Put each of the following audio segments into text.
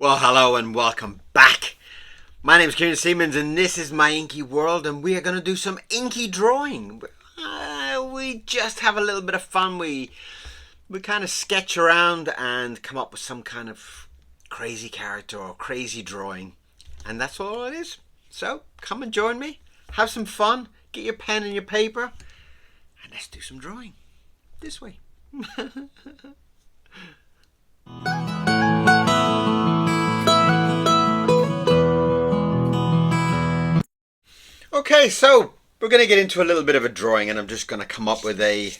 Well, hello and welcome back. My name is Kieron Seamons and this is my inky world, and we are going to do some inky drawing. We just have a little bit of fun. We kind of sketch around and come up with some kind of crazy character or crazy drawing. And that's all it is. So come and join me. Have some fun. Get your pen and your paper. And let's do some drawing. This way. Okay, so we're going to get into a little bit of a drawing, and I'm just going to come up with a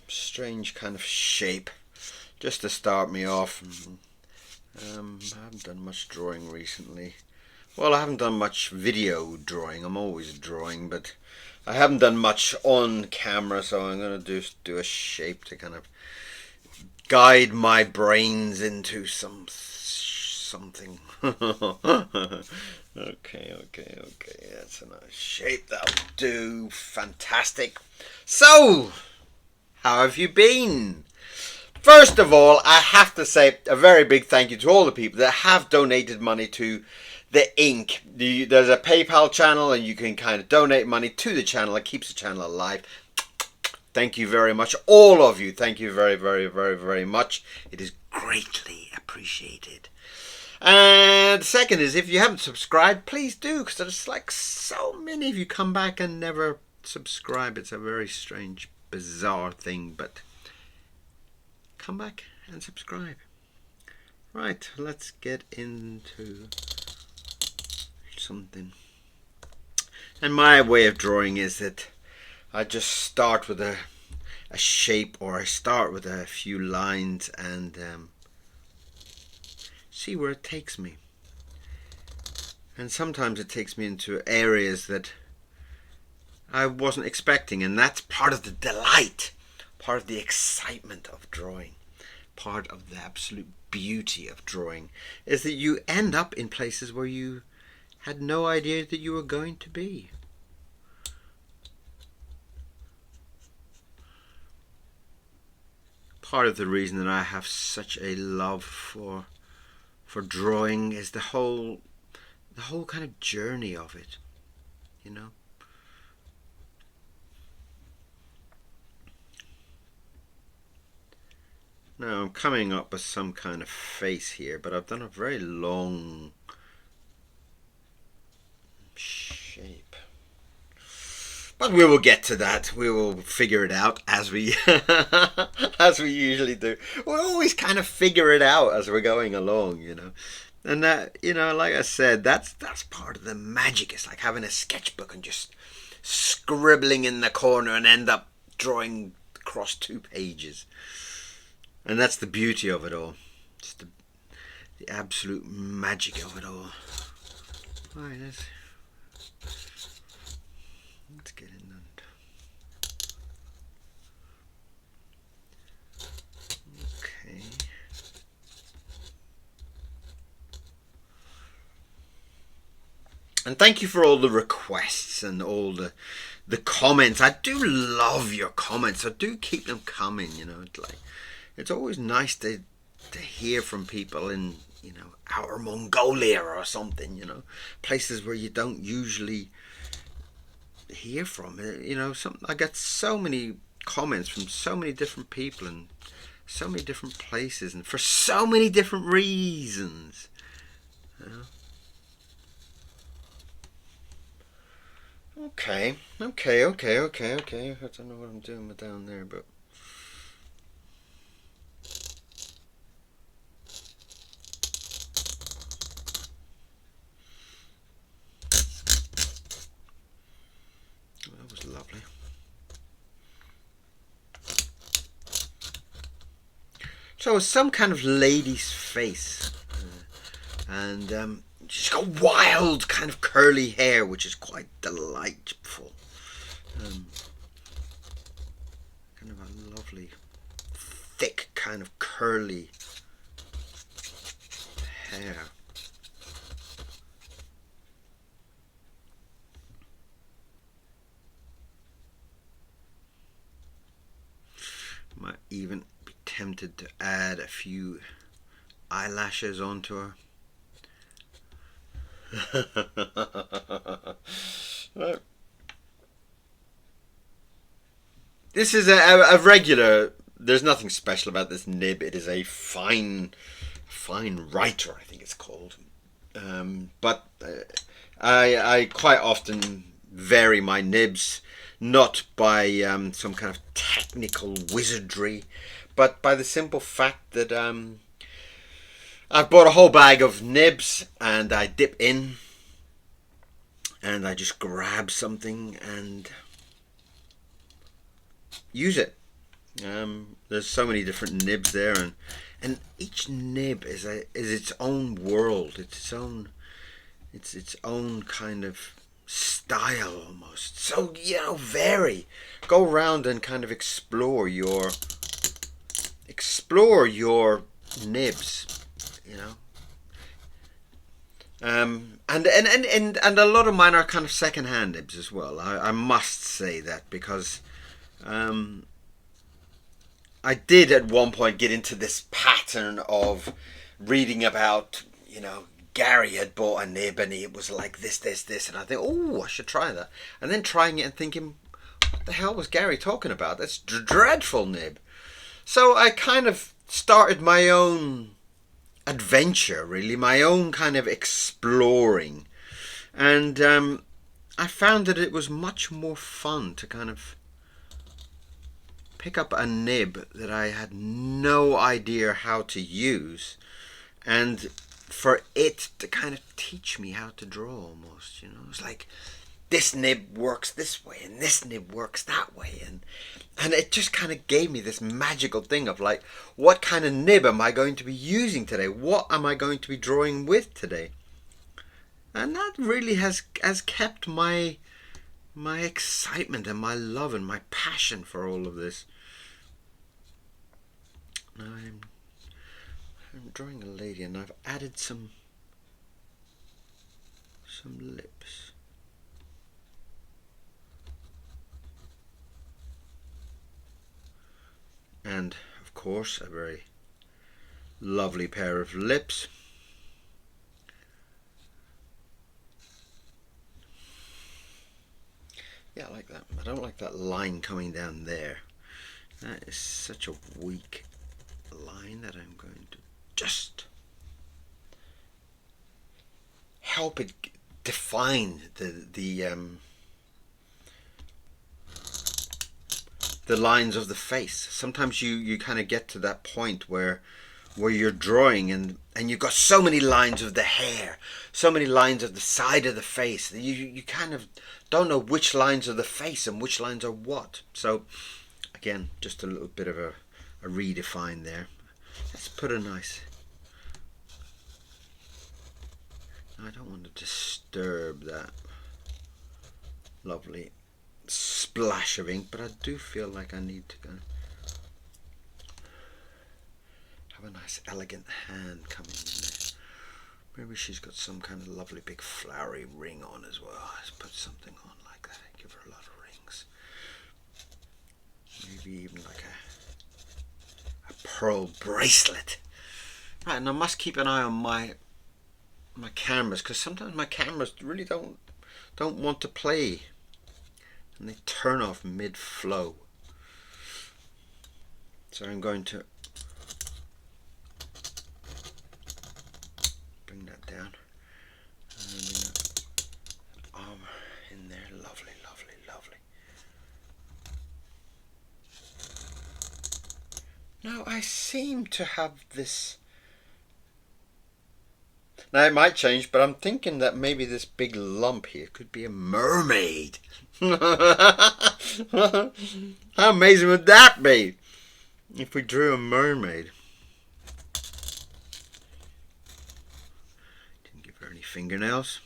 strange kind of shape just to start me off. I haven't done much drawing recently. Well, I haven't done much video drawing. I'm always drawing, but I haven't done much on camera, so I'm going to do a shape to kind of guide my brains into something. Okay. That's a nice shape. That'll do. Fantastic. So, how have you been? First of all, I have to say a very big thank you to all the people that have donated money to the ink. There's a PayPal channel, and you can kind of donate money to the channel. It keeps the channel alive. Thank you very much, all of you. Thank you very much. It is greatly appreciated. And the second is, if you haven't subscribed, please do, because there's like so many of you come back and never subscribe. It's a very strange, bizarre thing, but come back and subscribe. Right, let's get into something. And my way of drawing is that I just start with a shape, or I start with a few lines and see where it takes me. And sometimes it takes me into areas that I wasn't expecting, and that's part of the delight, part of the excitement of drawing, part of the absolute beauty of drawing, is that you end up in places where you had no idea that you were going to be. Part of the reason that I have such a love for drawing is the whole kind of journey of it, you know. Now I'm coming up with some kind of face here, but I've done a very long shape. But we will get to that. We will figure it out as we as we usually do. We always kind of figure it out as we're going along, you know. And that, you know, like I said, that's part of the magic. It's like having a sketchbook and just scribbling in the corner and end up drawing across 2 pages. And that's the beauty of it all. It's the absolute magic of it all. Alright, let's get in there. Okay. And thank you for all the requests and all the comments. I do love your comments, so do keep them coming, you know. It's always nice to hear from people in, you know, Outer Mongolia or something, you know, places where you don't usually hear from. You know, I get so many comments from so many different people and so many different places and for so many different reasons, you know. Okay. I don't know what I'm doing with down there, but that was lovely. So it's some kind of lady's face, and she's got wild kind of curly hair, which is quite delightful. Kind of a lovely, thick kind of curly hair. Might even be tempted to add a few eyelashes onto her. This is a regular. There's nothing special about this nib. It is a fine writer, I think it's called. But I quite often vary my nibs, not by some kind of technical wizardry, but by the simple fact that I've bought a whole bag of nibs and I dip in and I just grab something and use it. There's so many different nibs there, and each nib is its own world. It's its own kind of style almost. So vary. Go around and kind of explore your nibs. And a lot of mine are kind of second-hand nibs as well. I must say that, because I did at one point get into this pattern of reading about, Gary had bought a nib and it was like this, and I think, oh, I should try that. And then trying it and thinking, what the hell was Gary talking about? That's a dreadful nib. So I kind of started my own adventure, really, my own kind of exploring. And I found that it was much more fun to kind of pick up a nib that I had no idea how to use, and for it to kind of teach me how to draw almost. It's like, this nib works this way and this nib works that way, and it just kind of gave me this magical thing of like, what kind of nib am I going to be using today? What am I going to be drawing with today? And that really has kept my excitement and my love and my passion for all of this. Now I'm drawing a lady, and I've added some lips. And of course a very lovely pair of lips. Yeah, I like that. I don't like that line coming down there. That is such a weak line that I'm going to just help it define the lines of the face. Sometimes you kind of get to that point where you're drawing and you've got so many lines of the hair, so many lines of the side of the face, that you kind of don't know which lines are the face and which lines are what. So again, just a little bit of a redefine there. Let's put a nice, I don't want to disturb that lovely splash of ink, but I do feel like I need to go have a nice elegant hand coming in there. Maybe she's got some kind of lovely big flowery ring on as well. Let's put something on like that, give her a lot of rings. Maybe even like a pearl bracelet. Right, and I must keep an eye on my cameras, because sometimes my cameras really don't want to play, and they turn off mid-flow. So I'm going to bring that down and bring that arm in there. Lovely, lovely, lovely. Now I seem to have this. Now it might change, but I'm thinking that maybe this big lump here could be a mermaid. How amazing would that be if we drew a mermaid? Didn't give her any fingernails.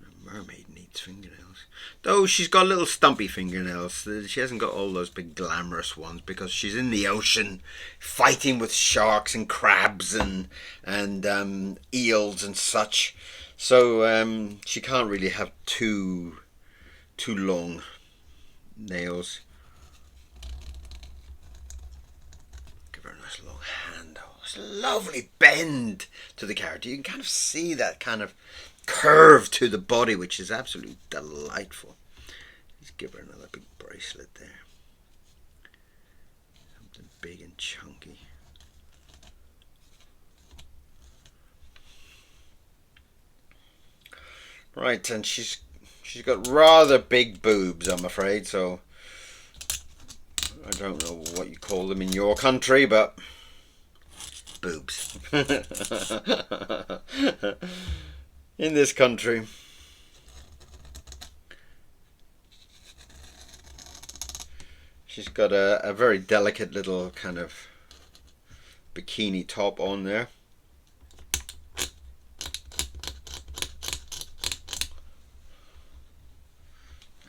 A mermaid needs fingernails. Though she's got little stumpy fingernails. She hasn't got all those big glamorous ones, because she's in the ocean fighting with sharks and crabs and eels and such. So she can't really have too long nails. Give her a nice long hand though. this lovely bend to the character. You can kind of see that kind of curve to the body, which is absolutely delightful. Let's give her another big bracelet there. Something big and chunky. Right, and she's got rather big boobs, I'm afraid, so I don't know what you call them in your country, but boobs. In this country. She's got a very delicate little kind of bikini top on there.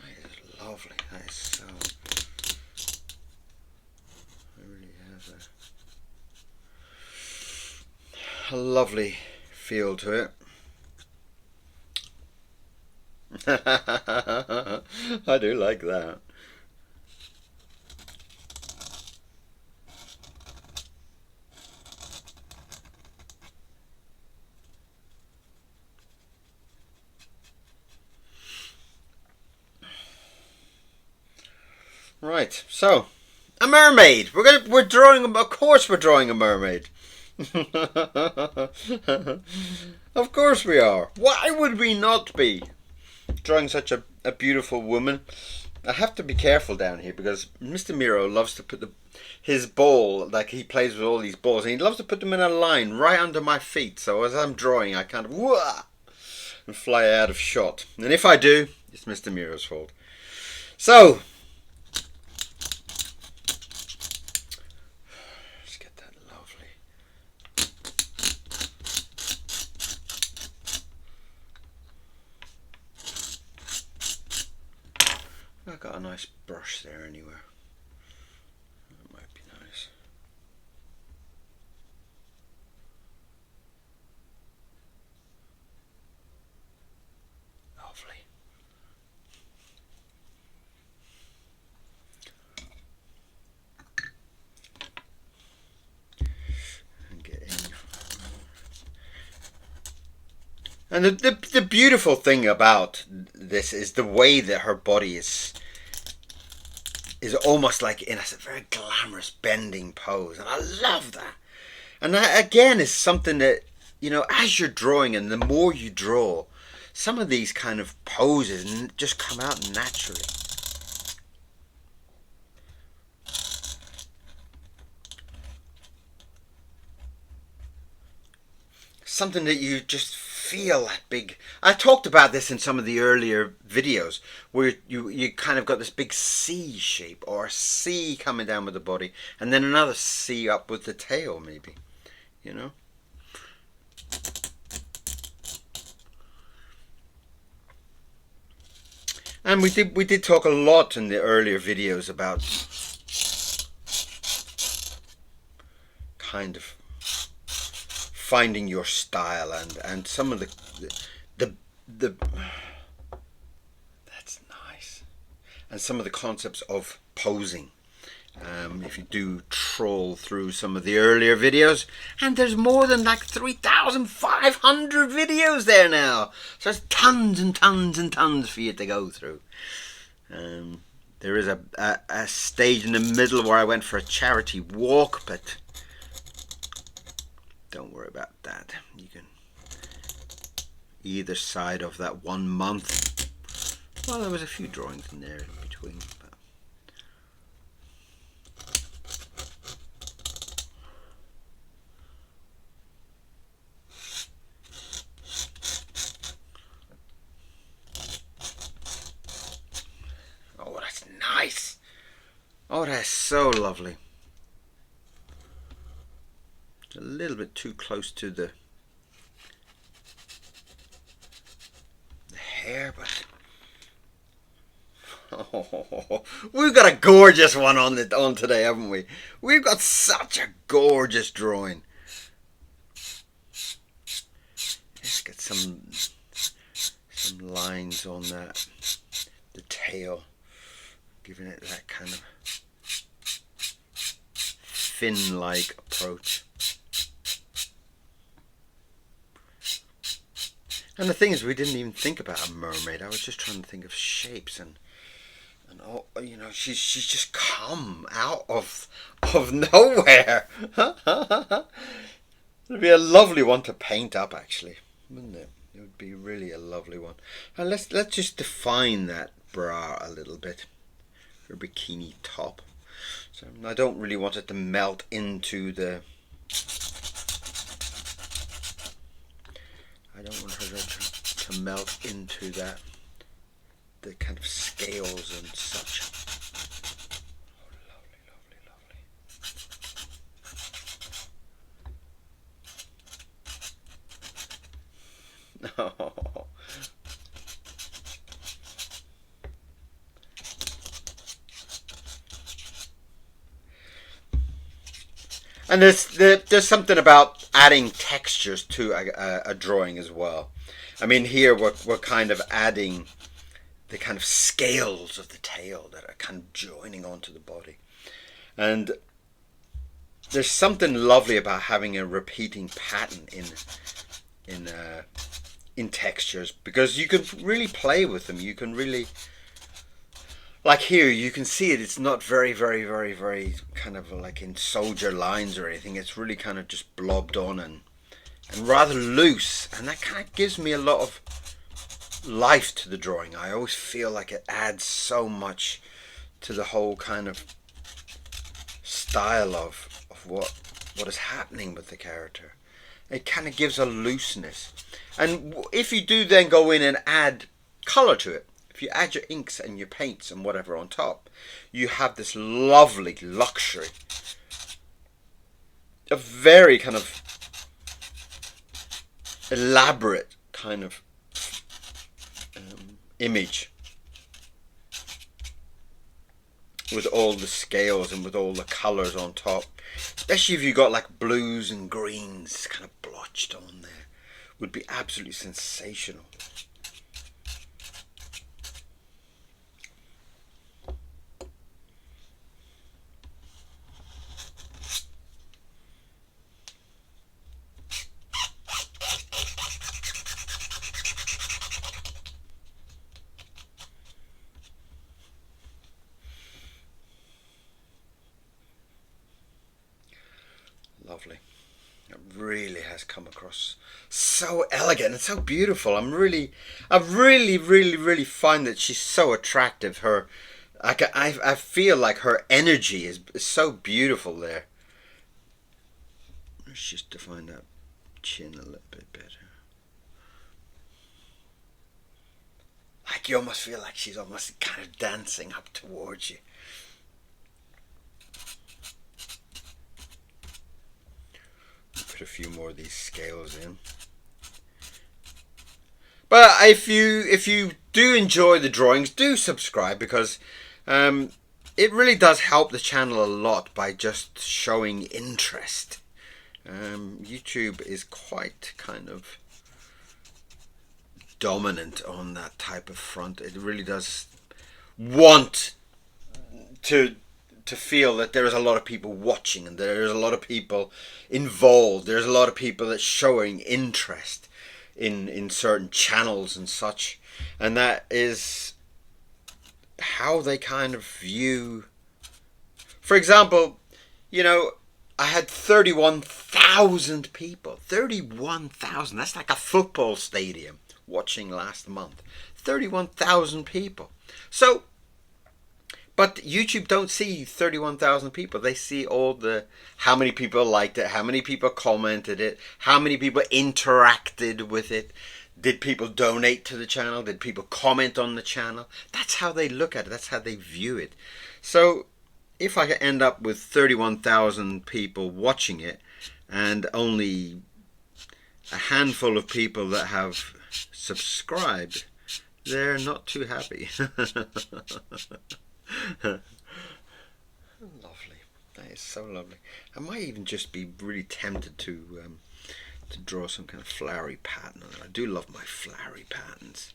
That is lovely. That is so... It really has a lovely feel to it. I do like that. Right, so a mermaid. We're drawing. Of course, we're drawing a mermaid. Of course we are. Why would we not be drawing such a beautiful woman? I have to be careful down here because Mr. Miro loves to put his ball, like he plays with all these balls, and he loves to put them in a line right under my feet. So as I'm drawing, I kind of whoa, and fly out of shot. And if I do, it's Mr. Miro's fault. So let's get that lovely. I've got a nice brush there anywhere. That might be nice. Lovely. And get in. And the beautiful thing about this is the way that her body is almost like in a very glamorous bending pose, and I love that. And that again is something that, you know, as you're drawing and the more you draw, some of these kind of poses just come out naturally. Something that you just feel that big. I talked about this in some of the earlier videos where you kind of got this big C shape or a C coming down with the body and then another C up with the tail, maybe, you know. And we did talk a lot in the earlier videos about kind of finding your style and some of the that's nice, and some of the concepts of posing. If you do troll through some of the earlier videos, and there's more than like 3,500 videos there now, so there's tons and tons and tons for you to go through. There is a stage in the middle where I went for a charity walk, but don't worry about that. You can either side of that 1 month. Well, there was a few drawings in there in between. But oh, that's nice. Oh, that's so lovely. A little bit too close to the hair, but oh, we've got a gorgeous one on today, haven't we? We've got such a gorgeous drawing. Let's get some lines on that, the tail, giving it that kind of fin-like approach. And the thing is, we didn't even think about a mermaid. I was just trying to think of shapes and all, you know, she's just come out of nowhere. It'd be a lovely one to paint up, actually, wouldn't it? It would be really a lovely one. And let's just define that bra a little bit. Her bikini top. So I don't really want it to melt into the. I don't want her to melt into that, the kind of scales and such. Oh, lovely, lovely, lovely. Oh. And there's something about adding textures to a drawing as well. I mean, here we're kind of adding the kind of scales of the tail that are kind of joining onto the body. And there's something lovely about having a repeating pattern in textures, because you can really play with them. You can really, like here, you can see it. It's not very kind of like in soldier lines or anything. It's really kind of just blobbed on and rather loose, and that kind of gives me a lot of life to the drawing. I always feel like it adds so much to the whole kind of style of what is happening with the character. It kind of gives a looseness. And if you do then go in and add color to it, if you add your inks and your paints and whatever on top, you have this lovely luxury, a very kind of elaborate kind of image with all the scales and with all the colors on top, especially if you got like blues and greens kind of blotched on there. Would be absolutely sensational. Lovely. It really has come across so elegant and so beautiful. I really find that she's so attractive. I feel like her energy is so beautiful there. Let's just define that chin a little bit better. Like you almost feel like she's almost kind of dancing up towards you. Put a few more of these scales in. But if you do enjoy the drawings, do subscribe, because it really does help the channel a lot by just showing interest. YouTube is quite kind of dominant on that type of front. It really does want to feel that there is a lot of people watching and there is a lot of people involved. There's a lot of people that's showing interest in certain channels and such, and that is how they kind of view. For example, you know, I had 31,000 people. 31,000. That's like a football stadium watching last month. 31,000 people. So, but YouTube don't see 31,000 people. They see all the, how many people liked it, how many people commented it, how many people interacted with it. Did people donate to the channel? Did people comment on the channel? That's how they look at it. That's how they view it. So if I end up with 31,000 people watching it and only a handful of people that have subscribed, they're not too happy. Lovely. That is so lovely. I might even just be really tempted to draw some kind of flowery pattern on it. I do love my flowery patterns,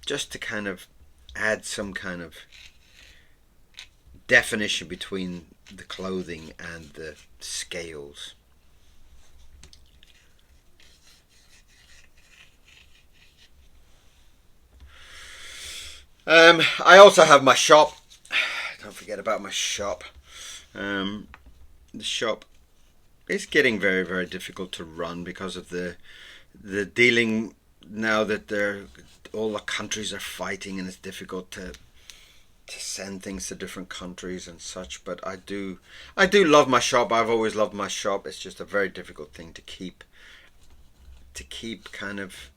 just to kind of add some kind of definition between the clothing and the scales. I also have my shop. Don't forget about my shop. The shop is getting very, very difficult to run because of the dealing now that all the countries are fighting, and it's difficult to send things to different countries and such. But I do love my shop. I've always loved my shop. It's just a very difficult thing to keep kind of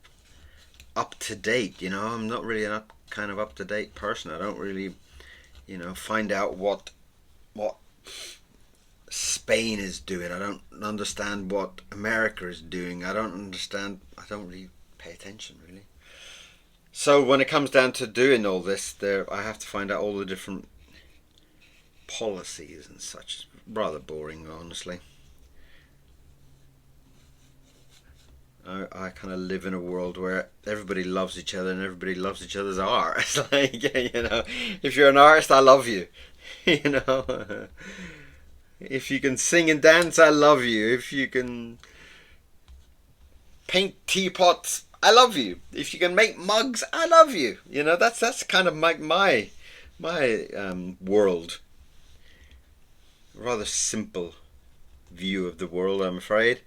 up to date. You know, I'm not really an up to date person. I don't really, find out what Spain is doing. I don't understand what America is doing. I don't really pay attention, really. So when it comes down to doing all this, I have to find out all the different policies and such. It's rather boring, honestly. I kind of live in a world where everybody loves each other and everybody loves each other's art. It's like, if you're an artist, I love you. If you can sing and dance, I love you. If you can paint teapots, I love you. If you can make mugs, I love you. That's kind of my world. Rather simple view of the world, I'm afraid.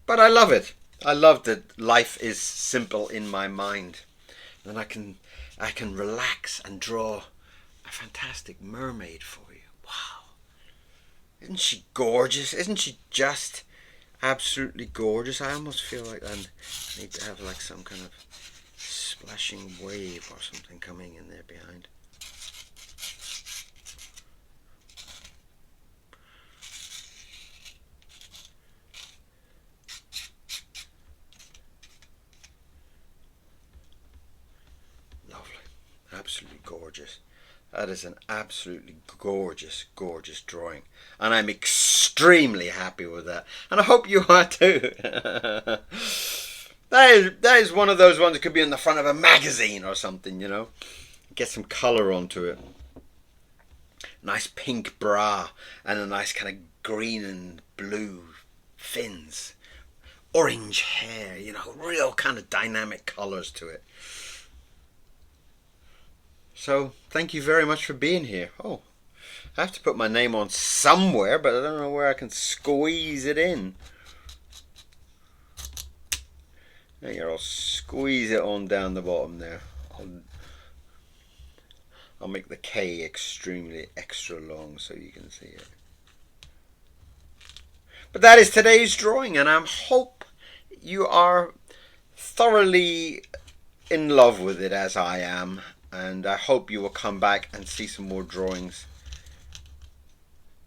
But I love it. I love that life is simple in my mind. And I can relax and draw a fantastic mermaid for you. Wow. Isn't she gorgeous? Isn't she just absolutely gorgeous? I almost feel like I need to have like some kind of splashing wave or something coming in there behind. Absolutely gorgeous. That is an absolutely gorgeous, gorgeous drawing. And I'm extremely happy with that. And I hope you are too. That is one of those ones that could be on the front of a magazine or something, Get some colour onto it. Nice pink bra and a nice kind of green and blue fins. Orange hair, real kind of dynamic colours to it. So, thank you very much for being here. Oh, I have to put my name on somewhere, but I don't know where I can squeeze it in. There, I'll squeeze it on down the bottom there. I'll make the K extremely extra long so you can see it. But that is today's drawing, and I hope you are thoroughly in love with it as I am. And I hope you will come back and see some more drawings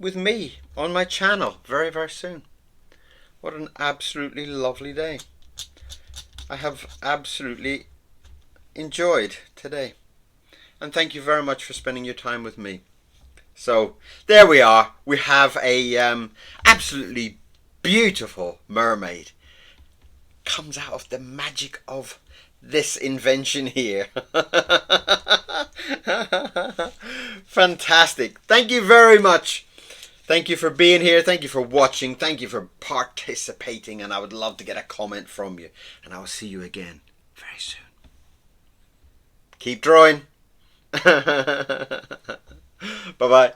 with me on my channel very, very soon. What an absolutely lovely day. I have absolutely enjoyed today. And thank you very much for spending your time with me. So there we are. We have a absolutely beautiful mermaid. Comes out of the magic of this invention here. Fantastic. Thank you very much. Thank you for being here. Thank you for watching. Thank you for participating. And I would love to get a comment from you. And I will see you again very soon. Keep drawing. Bye-bye.